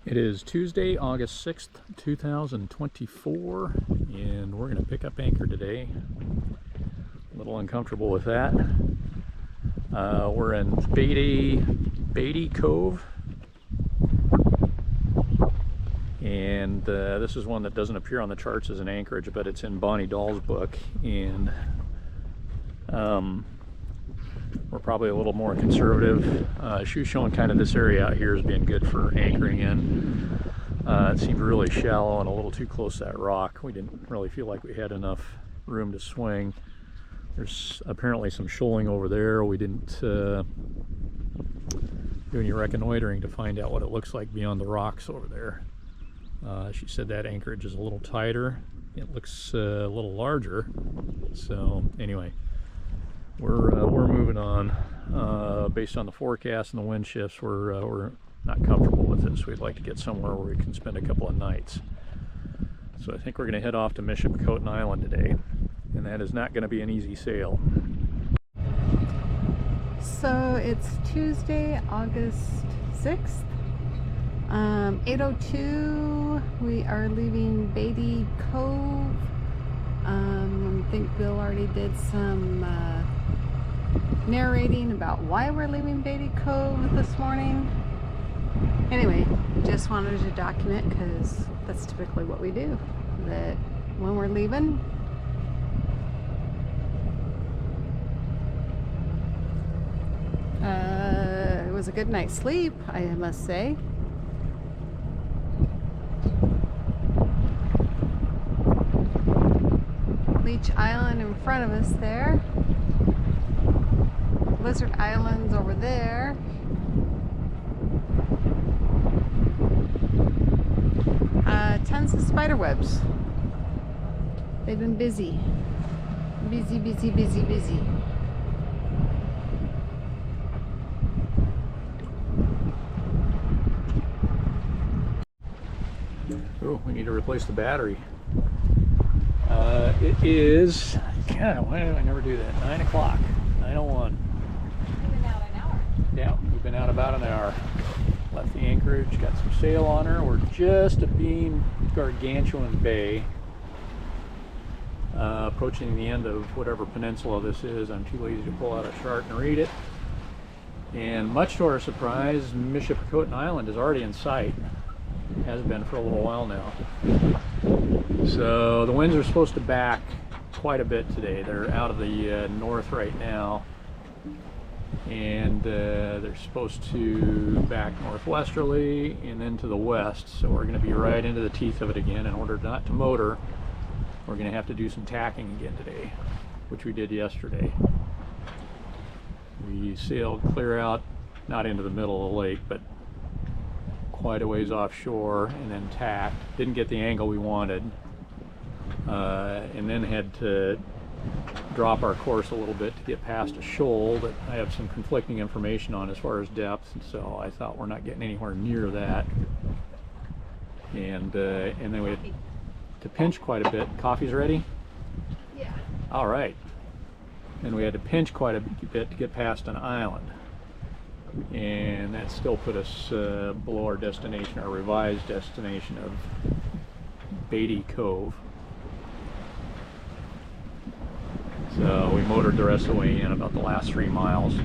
It is Tuesday, August 6th, 2024, and we're going to pick up anchor today. A little uncomfortable with that. We're in Beatty Cove, and this is one that doesn't appear on the charts as an anchorage, but it's in Bonnie Dahl's book, and we're probably a little more conservative. She was showing kind of this area out here as being good for anchoring in. It seemed really shallow and a little too close to that rock. We didn't really feel like we had enough room to swing. There's apparently some shoaling over there. We didn't do any reconnoitering to find out what it looks like beyond the rocks over there. She said that anchorage is a little tighter. It looks a little larger. So anyway, we're moving on. Based on the forecast and the wind shifts, we're not comfortable with it, so we'd like to get somewhere where we can spend a couple of nights. So I think we're going to head off to Michipicoten Island today, and that is not going to be an easy sail. So it's Tuesday, August 6th, 8:02. We are leaving Beatty Cove. I think Bill already did some narrating about why we're leaving Beatty Cove this morning. Anyway, just wanted to document because that's typically what we do, that when we're leaving, it was a good night's sleep, I must say. Leech Island in front of us there. Lizard Island's over there. Tons of spider webs. They've been busy. Busy, busy, busy, busy. Oh, we need to replace the battery. It is, God, why do I never do that? 9 o'clock, 9:01. We've been out an hour. Yeah, we've been out about an hour. Left the anchorage, got some sail on her. We're just abeam Gargantuan Bay, approaching the end of whatever peninsula this is. I'm too lazy to pull out a chart and read it. And much to our surprise, Michipicoten Island is already in sight. Has been for a little while now. So the winds are supposed to back quite a bit today. They're out of the north right now, and they're supposed to back northwesterly and then to the west. So we're going to be right into the teeth of it again. In order not to motor, we're going to have to do some tacking again today, which we did yesterday. We sailed clear out, not into the middle of the lake, but quite a ways offshore, and then tacked. Didn't get the angle we wanted, and then had to drop our course a little bit to get past a shoal that I have some conflicting information on as far as depth, and so I thought we're not getting anywhere near that. And then we had to pinch quite a bit. Coffee's ready? Yeah. All right. And we had to pinch quite a bit to get past an island. And that still put us below our destination, our revised destination of Beatty Cove. So we motored the rest of the way in, about the last 3 miles.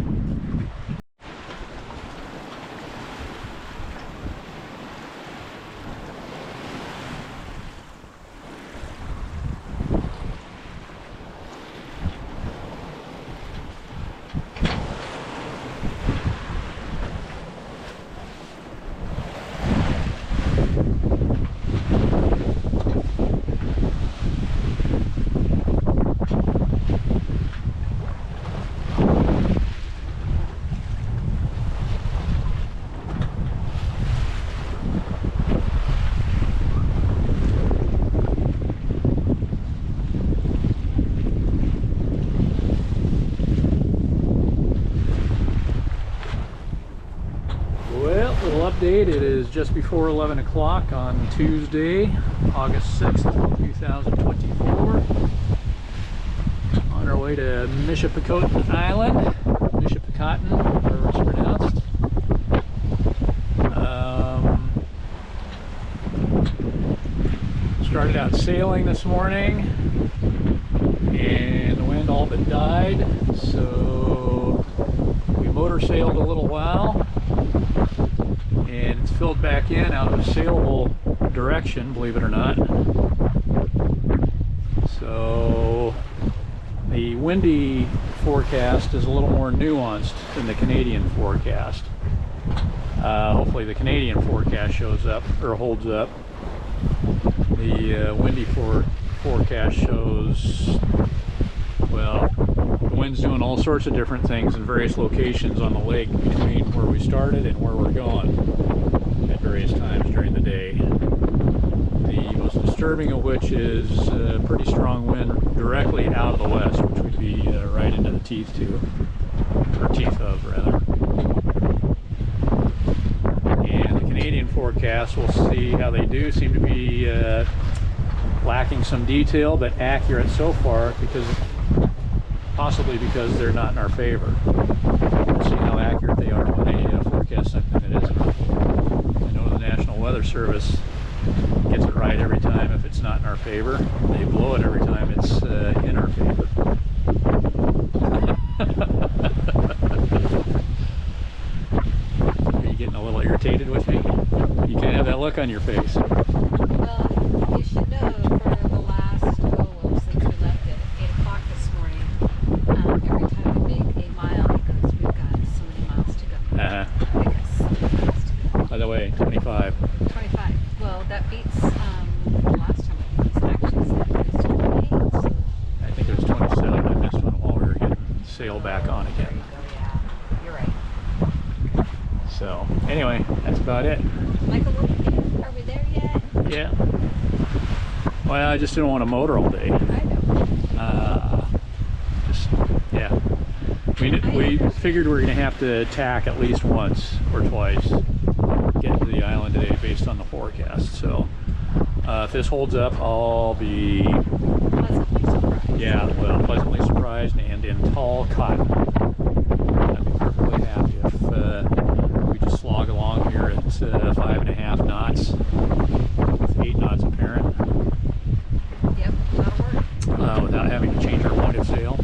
Update. It is just before 11 o'clock on Tuesday, August 6th, 2024. On our way to Michipicoten Island, Michipicoten, however it's pronounced. out sailing this morning, and the wind all but died, so we motor sailed a little while, and it's filled back in out of a sailable direction, believe it or not. So the windy forecast is a little more nuanced than the Canadian forecast. Hopefully the Canadian forecast shows up or holds up. The windy forecast shows, well, the wind's doing all sorts of different things in various locations on the lake between where we started and where we're going at various times during the day. The most disturbing of which is a pretty strong wind directly out of the west, which would be right into the teeth of rather. And the Canadian forecast, we'll see how they do. Seem to be lacking some detail, but accurate so far, possibly because they're not in our favor. We'll see how accurate they are when they forecast something that isn't. I know the National Weather Service gets it right every time if it's not in our favor. They blow it every time it's in our favor. Are you getting a little irritated with me? You can't have that look on your face. Well, you should know for the last, since we left at 8 o'clock this morning, every time we make a mile, because we've got so many miles to go. Because so many miles to go. By the way, 25. 25. Well, that beats the last time I think we actually said it was 28. So. I think it was 27. I missed one while we were getting sail back on again. Yeah, you're right. So, anyway, that's about it. Michael, are we there yet? Yeah. Well, I just didn't want to motor all day. I know. Yeah. We figured we were going to have to tack at least once or twice getting to the island today based on the forecast. So, if this holds up, I'll be Pleasantly surprised. Yeah, well, pleasantly surprised and in tall cotton. I'd be perfectly happy if we just slog along here at 5.5 knots, with 8 knots apparent. Yep, that'll work. Without having to change our point of sail.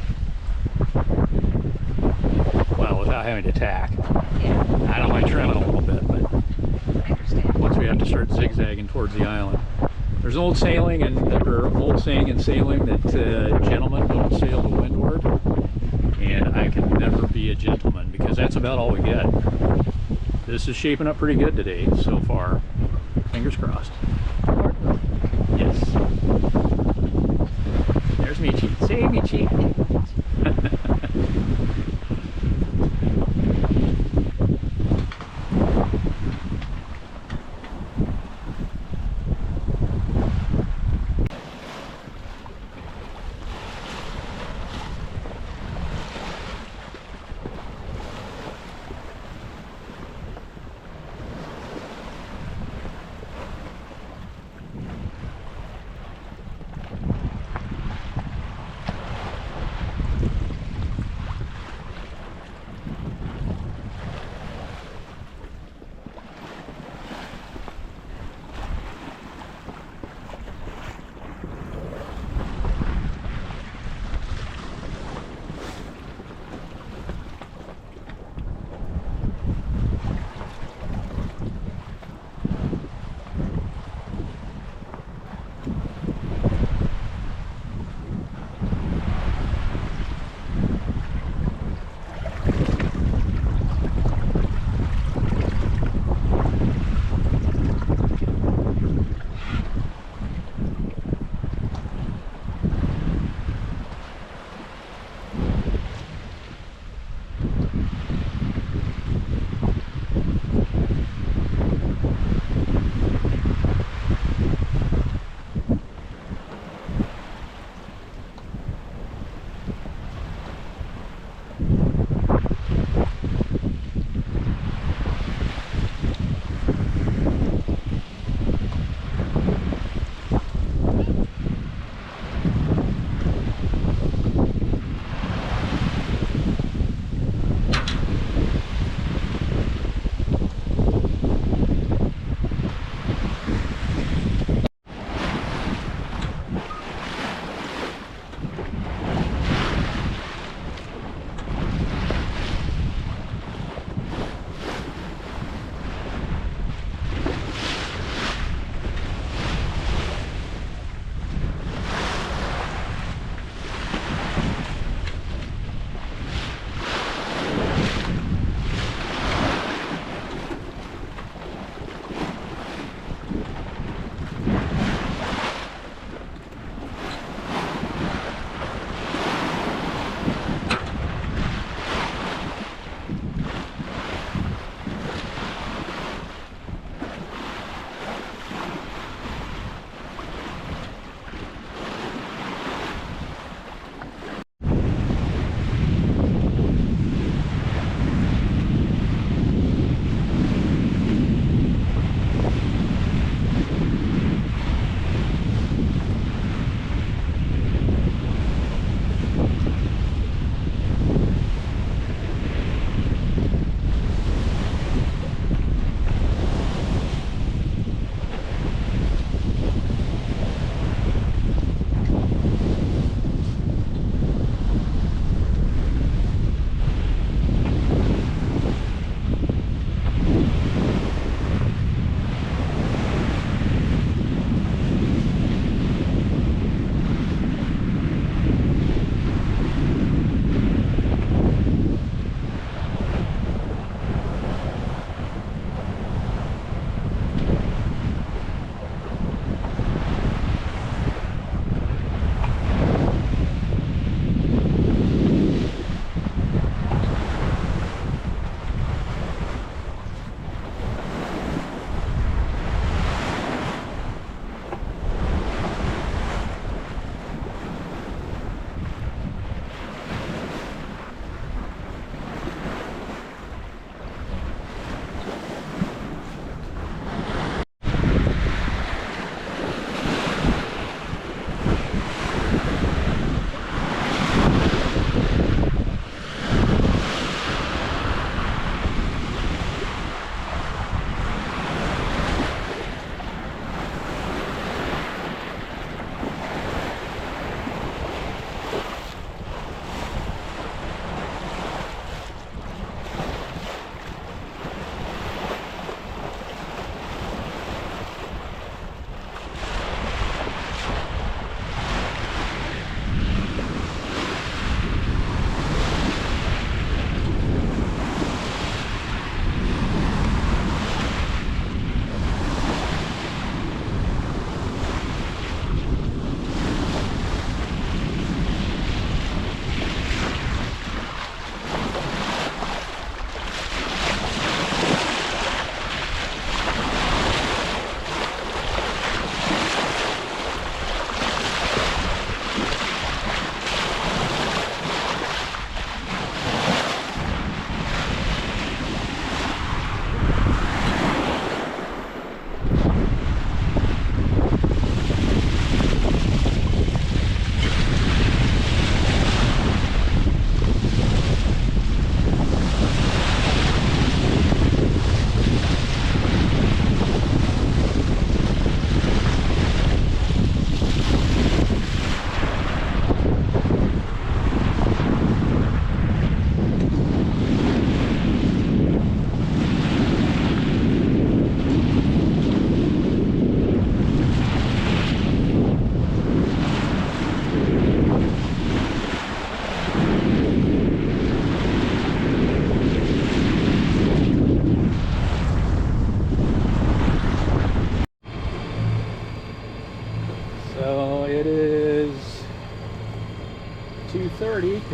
Well, without having to tack. Yeah. I don't mind trimming a little bit, but I understand. once we have to start zigzagging towards the island. There's an old saying in sailing that gentlemen don't sail to windward, and I can never be a gentleman because that's about all we get. This is shaping up pretty good today so far. Fingers crossed. Yes. There's Michi. Say Michi.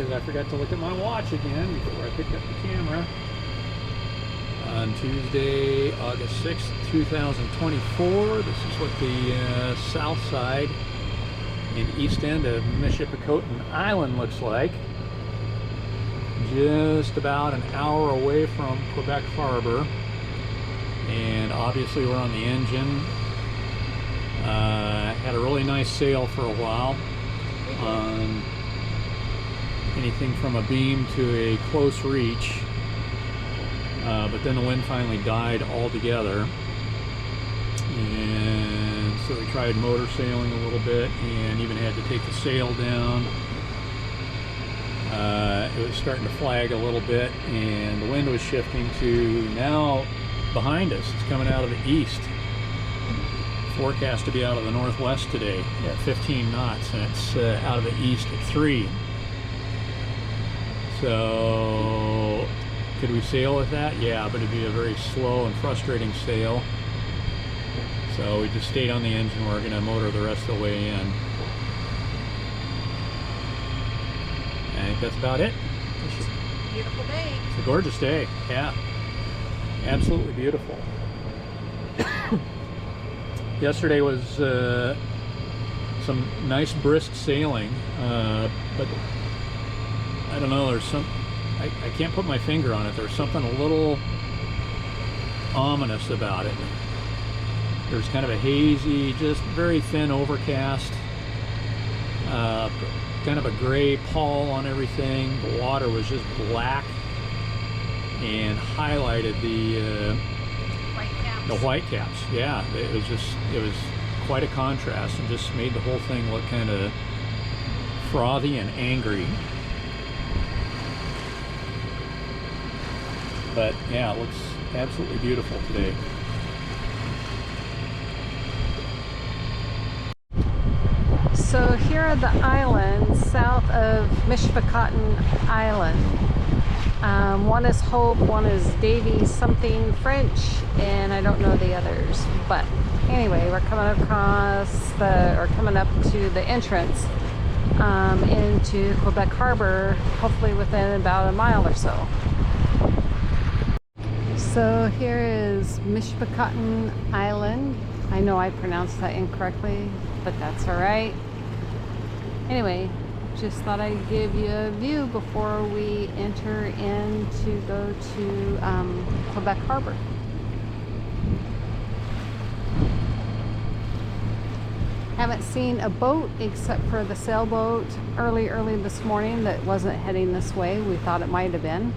because I forgot to look at my watch again before I picked up the camera. On Tuesday, August 6th, 2024, this is what the south side and east end of Michipicoten Island looks like. Just about an hour away from Quebec Harbor, and obviously we're on the engine. Had a really nice sail for a while on anything from a beam to a close reach, but then the wind finally died altogether, and so we tried motor sailing a little bit and even had to take the sail down. It was starting to flag a little bit, and the wind was shifting to now behind us. It's coming out of the east. Forecast to be out of the northwest today at 15 knots, and it's out of the east at 3. So could we sail with that? Yeah, but it'd be a very slow and frustrating sail. So we just stayed on the engine. We're going to motor the rest of the way in. I think that's about it. It's a beautiful day. It's a gorgeous day. Yeah, absolutely beautiful. Yesterday was some nice brisk sailing, but I don't know, there's some, I can't put my finger on it. There's something a little ominous about it. There's kind of a hazy, just very thin overcast, kind of a gray pall on everything. The water was just black and highlighted the white caps. Yeah, it was quite a contrast, and just made the whole thing look kind of frothy and angry. But yeah, it looks absolutely beautiful today. So here are the islands south of Michipicoten Island. One is Hope, one is Davy something French, and I don't know the others. But anyway, we're coming coming up to the entrance into Quebec Harbor, hopefully within about a mile or so. So here is Michipicoten Island. I know I pronounced that incorrectly, but that's all right. Anyway, just thought I'd give you a view before we enter in to go to Quebec Harbor. Haven't seen a boat except for the sailboat early this morning that wasn't heading this way. We thought it might have been.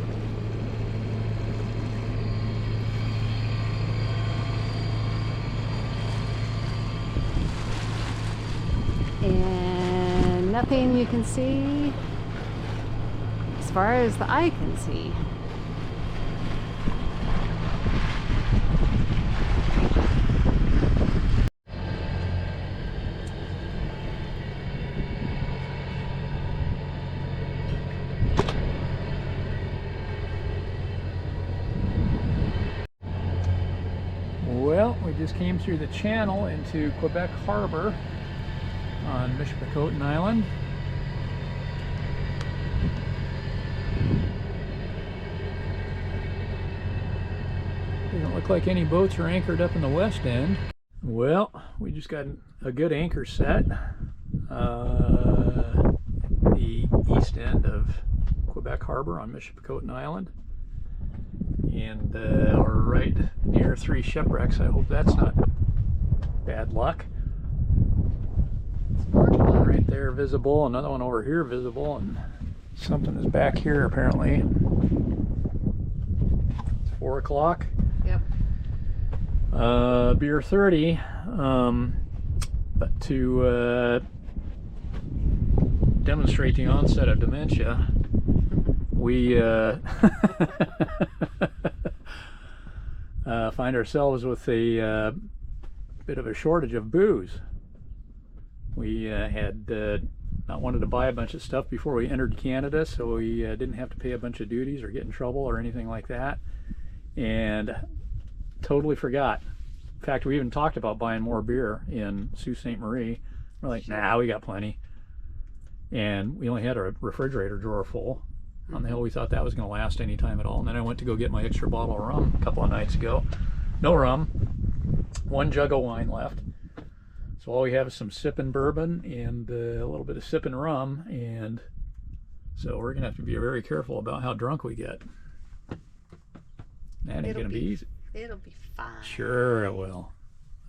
And nothing you can see as far as the eye can see. Well, we just came through the channel into Quebec Harbor on Michipicoten Island. Doesn't look like any boats are anchored up in the west end. Well, we just got a good anchor set the east end of Quebec Harbor on Michipicoten Island, and we're right near 3 shipwrecks. I hope that's not bad luck. One right there visible, another one over here visible, and something is back here apparently. It's 4 o'clock. Yep. Beer 30, but to demonstrate the onset of dementia, we find ourselves with a bit of a shortage of booze. We had not wanted to buy a bunch of stuff before we entered Canada, so we didn't have to pay a bunch of duties or get in trouble or anything like that, and totally forgot. In fact, we even talked about buying more beer in Sault Ste. Marie. We're like, nah, we got plenty. and we only had a refrigerator drawer full. On the hill, we thought that was going to last any time at all. And then I went to go get my extra bottle of rum a couple of nights ago. No rum, 1 jug of wine left. So all we have is some sipping bourbon and a little bit of sipping rum, and so we're going to have to be very careful about how drunk we get. That ain't going to be easy. It'll be fine. Sure it will.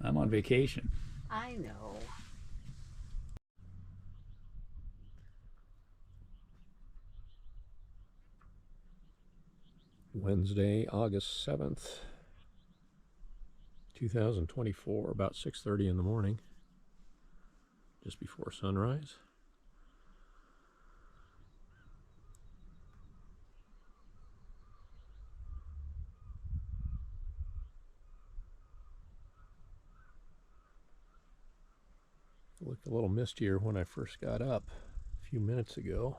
I'm on vacation. I know. Wednesday, August 7th, 2024, about 6:30 in the morning, just before sunrise. It looked a little mistier when I first got up a few minutes ago.